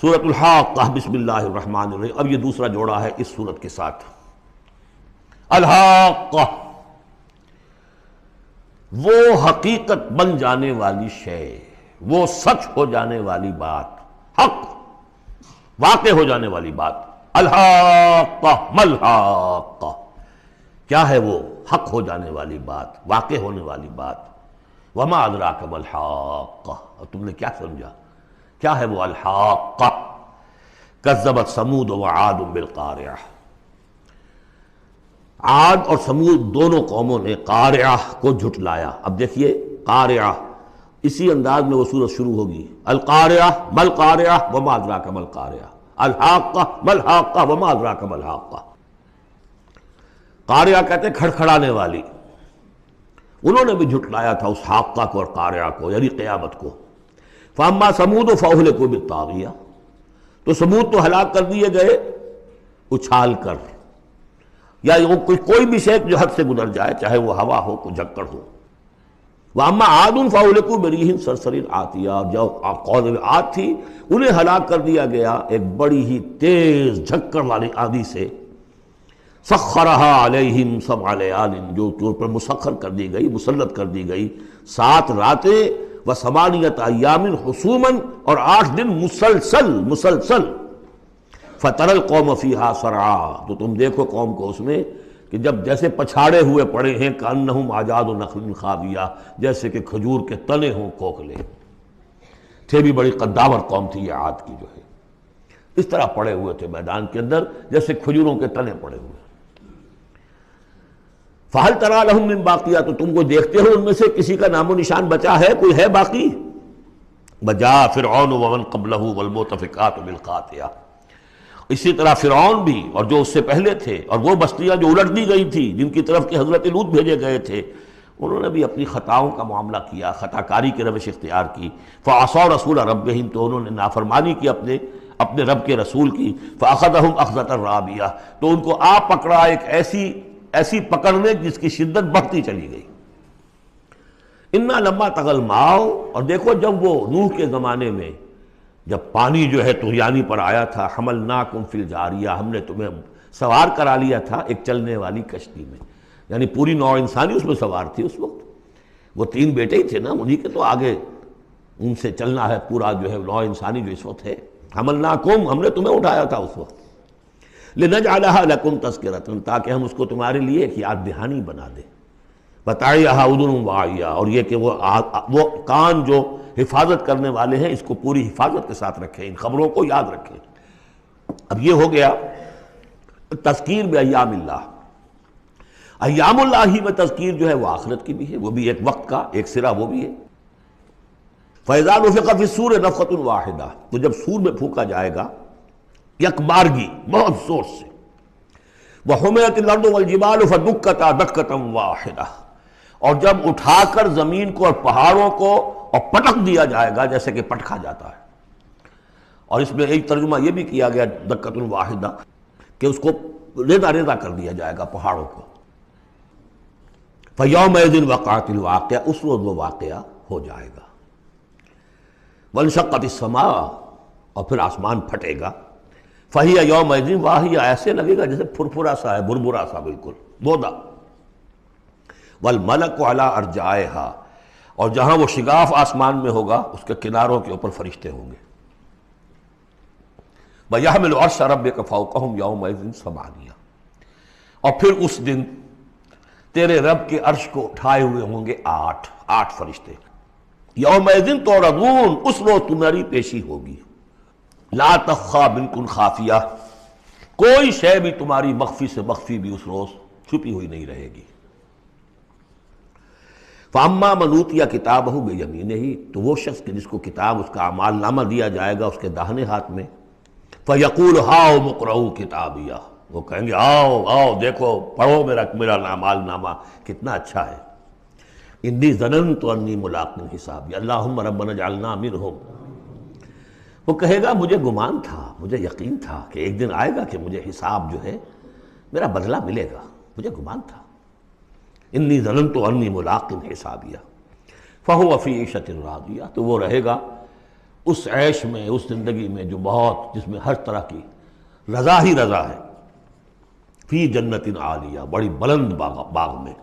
سورۃ الحاقہ بسم اللہ الرحمن الرحیم۔ اب یہ دوسرا جوڑا ہے اس سورت کے ساتھ۔ الحاقہ، وہ حقیقت بن جانے والی شے، وہ سچ ہو جانے والی بات، حق واقع ہو جانے والی بات۔ الحاقہ ملحاقہ، کیا ہے وہ حق ہو جانے والی بات، واقع ہونے والی بات۔ وما ادراک ملحاقہ، اور تم نے کیا سمجھا کیا ہے وہ الحاقہ؟ کذبت ثمود وعاد بالقارعہ، عاد اور سمود دونوں قوموں نے قارعہ کو جھٹلایا۔ اب دیکھیے قارعہ، اسی انداز میں وہ سورت شروع ہوگی۔ القارعہ مل قارعہ وما ادراک مل قارعہ، الحاقہ مل حاقہ وما ادراک مل حاقہ۔ قارعہ کہتے ہیں کھڑکھڑانے والی، انہوں نے بھی جھٹلایا تھا اس حاقہ کو اور قارعہ کو، یعنی قیامت کو۔ فاما ثمود فاہلکوا بالطاغیہ، تو سمود تو ہلاک کر دیے گئے اچھال کر، یا کوئی بھی شے جو حد سے گزر جائے، چاہے وہ ہوا ہو کوئی جھکڑ ہو۔ واما عاد فاہلکوا بریح صرصر عاتیہ، جو قوم عاد تھی انہیں ہلاک کر دیا گیا ایک بڑی ہی تیز جھکڑ والی آندھی سے۔ سخرہا علیہم سبع لیال، جو پر مسخر کر دی گئی، مسلط کر دی گئی 7 راتیں و8 ایام حسوما، اور 8 دن مسلسل۔ فتر القوم فیہا صرعا، تو تم دیکھو قوم کو اس میں کہ جب جیسے پچھاڑے ہوئے پڑے ہیں، کأنہم اعجاز نخل خاویہ، جیسے کہ کھجور کے تنے ہوں کھوکھلے۔ تھے بھی بڑی قداور قوم تھی یہ عاد کی جو ہے، اس طرح پڑے ہوئے تھے میدان کے اندر جیسے کھجوروں کے تنے پڑے ہوئے۔ فَهَلْ تَرَىٰ لَهُم مِّن بَاقِیَةٍ، تو تم کو دیکھتے ہو ان میں سے کسی کا نام و نشان بچا ہے، کوئی ہے باقی؟ وَجَاءَ فِرْعَوْنُ وَمَنْ قَبْلَهُ وَالْمُؤْتَفِكَاتُ بِالْخَاطِئَةِ، اسی طرح فرعون بھی اور جو اس سے پہلے تھے، اور وہ بستیاں جو الٹ دی گئی تھی جن کی طرف کہ حضرت لوط بھیجے گئے تھے، انہوں نے بھی اپنی خطاؤں کا معاملہ کیا، خطا کاری کی روش اختیار کی۔ فَعَصَوْا رَسُولَ رَبِّهِمْ، تو انہوں نے نافرمانی کی اپنے رب کے رسول کی۔ فَأَخَذَهُمْ أَخْذَةً رَابِيَةً، تو ان کو آ پکڑا ایک ایسی پکڑنے جس کی شدت بڑھتی چلی گئی۔ اِنَّا لَمَّا طَغَى الْمَاءُ، اور دیکھو جب وہ نوح کے زمانے میں جب پانی جو ہے طغیانی پر آیا تھا، حملناکم فی الجاریہ، ہم نے تمہیں سوار کرا لیا تھا ایک چلنے والی کشتی میں، یعنی پوری نوع انسانی اس میں سوار تھی اس وقت۔ وہ 3 بیٹے ہی تھے نا، انہی کے تو آگے ان سے چلنا ہے پورا جو ہے نوع انسانی جو اس وقت ہے۔ حملناکم، ہم نے تمہیں اٹھایا تھا اس وقت۔ لنجعلها لکم تذکرۃ، تاکہ ہم اس کو تمہارے لیے ایک یاد دہانی بنا دیں۔ بتعیھا اذن واعیہ، اور یہ کہ وہ کان جو حفاظت کرنے والے ہیں اس کو پوری حفاظت کے ساتھ رکھیں، ان خبروں کو یاد رکھیں۔ اب یہ ہو گیا تذکیر بایام اللہ۔ ایام اللہ ہی میں تذکیر جو ہے وہ آخرت کی بھی ہے، وہ بھی ایک وقت کا ایک سرا وہ بھی ہے۔ فَإِذَا نُفِخَ فِي الصُّورِ نَفْخَةٌ وَاحِدَةٌ، تو جب سور میں پھونکا جائے گا یک بارگی بہت زور سے۔ وَحُمِلَتِ الْأَرْضُ وَالْجِبَالُ فَدُكَّتَا دَكَّةً وَاحِدَةً، اور جب اٹھا کر زمین کو اور پہاڑوں کو اور پٹک دیا جائے گا جیسے کہ پٹکا جاتا ہے۔ اور اس میں ایک ترجمہ یہ بھی کیا گیا دکۃ واحدہ کہ اس کو ریزہ ریزہ کر دیا جائے گا پہاڑوں کو۔ فَيَوْمَئِذٍ وَقَعَتِ الْوَاقِعَةُ، اس روز وہ واقعہ ہو جائے گا۔ وَانشَقَّتِ السَّمَاءُ، اور پھر آسمان پھٹے گا۔ فَهِيَ يَوْمَئِذٍ وَاهِيَةٌ، ایسے لگے گا جیسے پھرپھرا سا ہے، بھربھرا سا، بالکل بودا۔ وَالْمَلَكُ عَلَىٰ أَرْجَائِهَا، اور جہاں وہ شگاف آسمان میں ہوگا اس کے کناروں کے اوپر فرشتے ہوں گے۔ وَيَحْمِلُ عَرْشَ رَبِّكَ فَوْقَهُمْ يَوْمَئِذٍ ثَمَانِيَةٌ، اور پھر اس دن تیرے رب کے عرش کو اٹھائے ہوئے ہوں گے 8 فرشتے۔ یومئذ تعرضون، اس روز تمہاری پیشی ہوگی۔ لا تخفی منکم خافیہ، کوئی شے بھی تمہاری مخفی سے مخفی بھی اس روز چھپی ہوئی نہیں رہے گی۔ فَأَمَّا مَنْ أُوتِیَ کِتَابَهُ بِیَمِینِهِ، تو وہ شخص کہ جس کو کتاب اس کا اعمال نامہ دیا جائے گا اس کے داہنے ہاتھ میں۔ فَيَقُولُ هَاؤْمُ اقْرَءُوا کِتَابِیَهْ، وہ کہیں گے آؤ دیکھو پڑھو میرا اعمال نامہ کتنا اچھا ہے۔ انی ظننت انی ملاق حسابی اللہم ربنا اجعلنا منہم، وہ کہے گا مجھے گمان تھا، مجھے یقین تھا کہ ایک دن آئے گا کہ مجھے حساب جو ہے میرا بدلہ ملے گا، مجھے گمان تھا۔ انی ظننت انی ملاق حسابیہ فہو فی عیشۃ راضیہ، تو وہ رہے گا اس عیش میں، اس زندگی میں جو بہت، جس میں ہر طرح کی رضا ہی رضا ہے، فی جنت عالیہ، بڑی بلند باغ میں،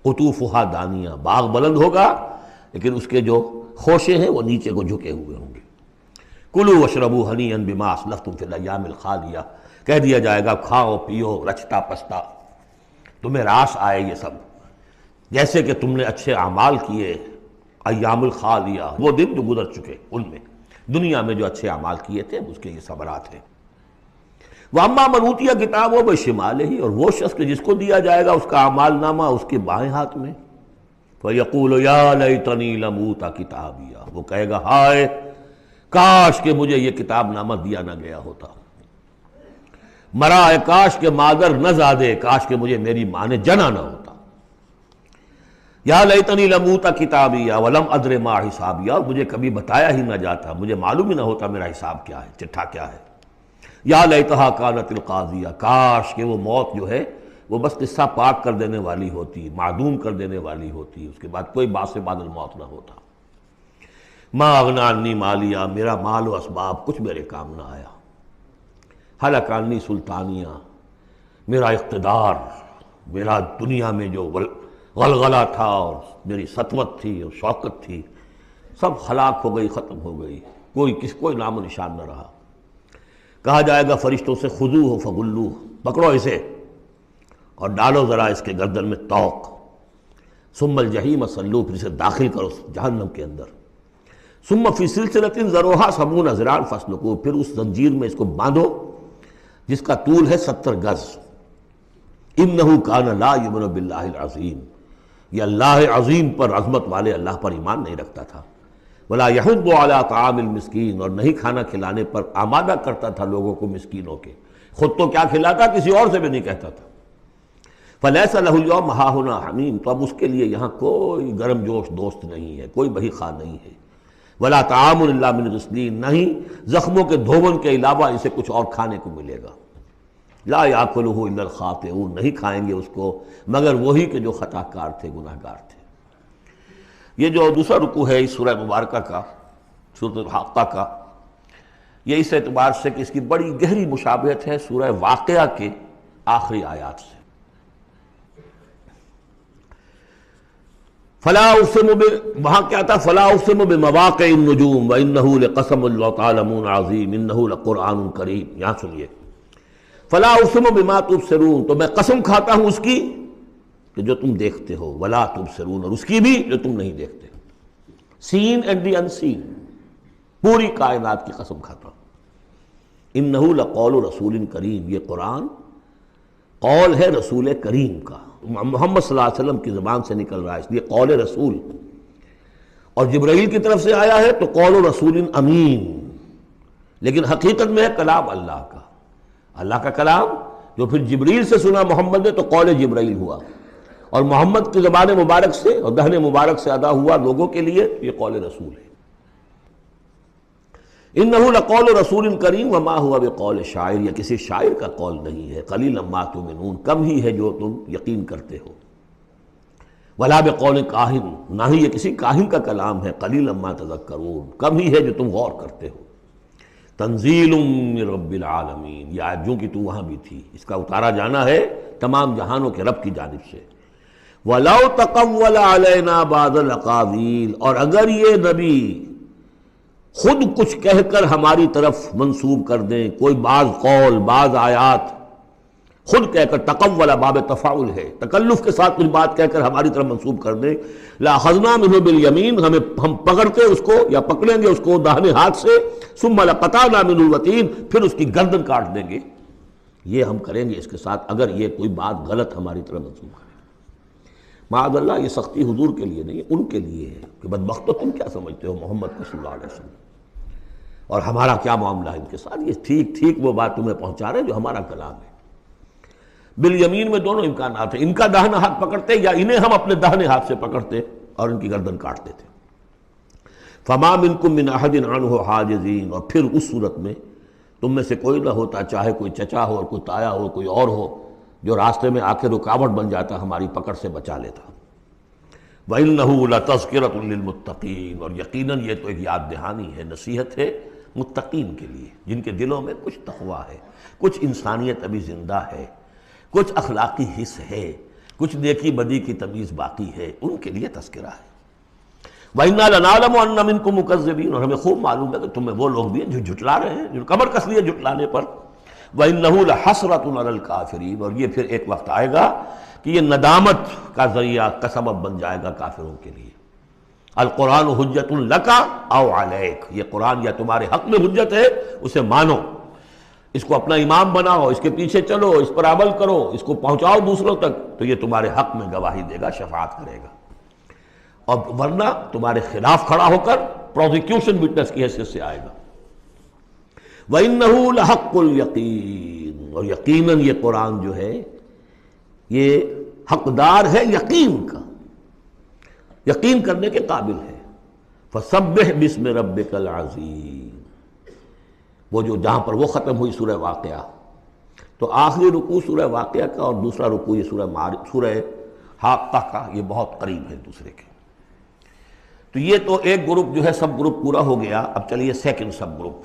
قطوفہا دانیہ، باغ بلند ہوگا لیکن اس کے جو خوشے ہیں وہ نیچے کو جھکے ہوئے ہوں گے۔ کلوا واشربوا ہنیئا بما اسلفتم فی الایام الخالیہ، کہہ دیا جائے گا کھاؤ پیو رچتا پستا، تمہیں راس آئے یہ سب، جیسے کہ تم نے اچھے اعمال کیے ایام الخالیہ، وہ دن جو گزر چکے، ان میں دنیا میں جو اچھے اعمال کیے تھے اس کے یہ ثمرات ہیں۔ وَأَمَّا مَنْ أُوتِيَ كِتَابَهُ بِشِمَالِهِ، اور وہ شخص کہ جس کو دیا جائے گا اس کا اعمال نامہ اس کے بائیں ہاتھ میں، فَيَقُولُ يَا لَيْتَنِي لَمْ أُوتَ كِتَابِيَهْ، وہ کہے گا ہائے کاش کہ مجھے یہ کتاب نامہ دیا نہ گیا ہوتا، مرا کاش کہ مادر نہ زادے، کاش کہ مجھے میری ماں نے جنا نہ ہوتا، یا لیتنی لم اوت کتابیہ ولم ادر ما حسابیہ، اور مجھے کبھی بتایا ہی نہ جاتا، مجھے معلوم ہی نہ ہوتا میرا حساب کیا ہے، چٹھا کیا ہے۔ یا لیتہا کانت القاضیہ، کاش کہ وہ موت جو ہے وہ بس قصہ پاک کر دینے والی ہوتی، معدوم کر دینے والی ہوتی، اس کے بعد کوئی باعث بعد الموت نہ ہوتا۔ ما اغنی عنی مالیہ، میرا مال و اسباب کچھ میرے کام نہ آیا، ہلک عنی سلطانیہ، میرا اقتدار، میرا دنیا میں جو غلغلہ تھا اور میری سطوت تھی اور شوکت تھی، سب ہلاک ہو گئی، ختم ہو گئی، کوئی نام و نشان نہ رہا۔ کہا جائے گا فرشتوں سے خذوہ فغلوہ، پکڑو اسے اور ڈالو ذرا اس کے گردن میں طوق، ثم الجحیم صلوہ، پھر اسے داخل کرو جہنم کے اندر، ثم فی سلسلۃ ذرعہا 70 ذراعا فاسلکوہ، پھر اس زنجیر میں اس کو باندھو جس کا طول ہے 70 گز، انہ کان لا یؤمن باللہ العظیم، یہ اللہ عظیم پر، عظمت والے اللہ پر ایمان نہیں رکھتا تھا، ولا یحض علی طعام المسکین، اور نہیں کھانا کھلانے پر آمادہ کرتا تھا لوگوں کو مسکینوں کے، خود تو کیا کھلاتا کسی اور سے بھی نہیں کہتا تھا۔ فلیس لہ اليوم ہاہنا حمیم، تو اب اس کے لیے یہاں کوئی گرم جوش دوست نہیں ہے، کوئی بہی خواہ نہیں ہے، ولا طعام الا من غسلین، نہیں زخموں کے دھون کے علاوہ اسے کچھ اور کھانے کو ملے گا، لا یاکلہ الا الخاطئون، نہیں کھائیں گے اس کو مگر وہی کہ جو خطا کار تھے، گناہ گار تھے۔ یہ جو دوسرا رکوع ہے اس سورہ مبارکہ کا، سورۃ الحاقہ کا، یہ اس اعتبار سے کہ اس کی بڑی گہری مشابہت ہے سورہ واقعہ کے آخری آیات سے۔ فلا اقسم وہاں کیا تھا، فلا اقسم بمواقع النجوم وانہ لقسم لو تعلمون عظیم انہ لقرآن کریم، یہاں سنیے، فلا اقسم بما تبصرون، تو میں قسم کھاتا ہوں اس کی کہ جو تم دیکھتے ہو، ولا تبصرون، اور اس کی بھی جو تم نہیں دیکھتے، سین اینڈ دی ان سین، پوری کائنات کی قسم کھاتا ہوں۔ انہ لقول رسول کریم، یہ قرآن قول ہے رسول کریم کا، محمد صلی اللہ علیہ وسلم کی زبان سے نکل رہا ہے، اس لیے قول رسول، اور جبرائیل کی طرف سے آیا ہے تو قول رسول امین، لیکن حقیقت میں ہے کلام اللہ کا، اللہ کا کلام جو پھر جبریل سے سنا محمد نے تو قول جبرائیل ہوا، اور محمد کی زبان مبارک سے اور دہن مبارک سے ادا ہوا لوگوں کے لیے، یہ قول رسول ہے۔ انہ لقول رسول کریم وما ہوا بقول شاعر، یہ کسی شاعر کا قول نہیں ہے، قلیلا ما تؤمنون، کم ہی ہے جو تم یقین کرتے ہو، ولا بقول کاہن، نہ ہی یہ کسی کاہن کا کلام ہے، قلیلا ما تذکرون، کم ہی ہے جو تم غور کرتے ہو۔ تنزیل من رب العالمین، یہ آیت جو کہ تو وہاں بھی تھی، اس کا اتارا جانا ہے تمام جہانوں کے رب کی جانب سے۔ وَلَوْ تَقَوَّلَ عَلَيْنَا بَعْضَ الْأَقَاوِيلِ، اور اگر یہ نبی خود کچھ کہہ کر ہماری طرف منسوب کر دیں، کوئی بعض قول، بعض آیات خود کہہ کر، تقول باب تفاعل ہے، تکلف کے ساتھ کچھ بات کہہ کر ہماری طرف منسوب کر دیں، لَأَخَذْنَا مِنْهُ بِالْيَمِينِ، ہم پکڑتے اس کو یا پکڑیں گے اس کو داہنے ہاتھ سے، ثُمَّ لَقَطَعْنَا مِنْهُ الْوَتِينَ، پھر اس کی گردن کاٹ دیں گے، یہ ہم کریں گے اس کے ساتھ اگر یہ کوئی بات غلط ہماری طرف منسوب کرے۔ معاذ اللہ، یہ سختی حضور کے لیے نہیں، ان کے لیے ہے کہ بدبختو تم کیا سمجھتے ہو محمد کو صلی اللہ علیہ وسلم، اور ہمارا کیا معاملہ ہے ان کے ساتھ، یہ ٹھیک وہ بات تمہیں پہنچا رہے جو ہمارا کلام ہے۔ بالیمین میں دونوں امکانات ہیں، ان کا داہنا ہاتھ پکڑتے یا انہیں ہم اپنے داہنے ہاتھ سے پکڑتے اور ان کی گردن کاٹتے تھے۔ فما منکم من احد عنہ حاجزین، اور پھر اس صورت میں تم میں سے کوئی نہ ہوتا، چاہے کوئی چچا ہو اور کوئی تایا ہو، کوئی اور ہو، جو راستے میں آ کے رکاوٹ بن جاتا، ہماری پکڑ سے بچا لیتا۔ وَإِنَّهُ لَتَذْكِرَةٌ لِّلْمُتَّقِينَ، اور یقیناً یہ تو ایک یاد دہانی ہے، نصیحت ہے متقین کے لیے، جن کے دلوں میں کچھ تقویٰ ہے، کچھ انسانیت ابھی زندہ ہے، کچھ اخلاقی حس ہے، کچھ نیکی بدی کی تمیز باقی ہے، ان کے لیے تذکرہ ہے۔ وَإِنَّا لَنَعْلَمُ أَنَّ مِنكُم مُّكَذِّبِينَ، اور ہمیں خوب معلوم ہے کہ تم میں وہ لوگ بھی ہیں جو جھٹلا رہے ہیں، جو کمر کس لیے جھٹلانے پر۔ وَإِنَّهُ لَحَسْرَةٌ عَلَى الْكَافِرِينَ، اور یہ پھر ایک وقت آئے گا کہ یہ ندامت کا ذریعہ کا سبب بن جائے گا کافروں کے لیے۔ القرآن حجت لک او علیک، یہ قرآن یا تمہارے حق میں حجت ہے، اسے مانو، اس کو اپنا امام بناؤ، اس کے پیچھے چلو، اس پر عمل کرو، اس کو پہنچاؤ دوسروں تک، تو یہ تمہارے حق میں گواہی دے گا، شفاعت کرے گا، اور ورنہ تمہارے خلاف کھڑا ہو کر پروزیکیوشن وٹنس کی حیثیت سے آئے گا۔ وَإِنَّهُ لَحَقُّ الْيَقِينِ، اور یقیناً یہ قرآن جو ہے یہ حقدار ہے یقین کا، یقین کرنے کے قابل ہے۔ فَسَبِّحْ بِاسْمِ رَبِّكَ الْعَظِيمِ، وہ جو جہاں پر وہ ختم ہوئی سورہ واقعہ، تو آخری رکوع سورہ واقعہ کا اور دوسرا رکوع یہ سورہ حاقہ کا، یہ بہت قریب ہے دوسرے کے۔ تو یہ تو ایک گروپ جو ہے سب گروپ پورا ہو گیا، اب چلیے سیکنڈ سب گروپ۔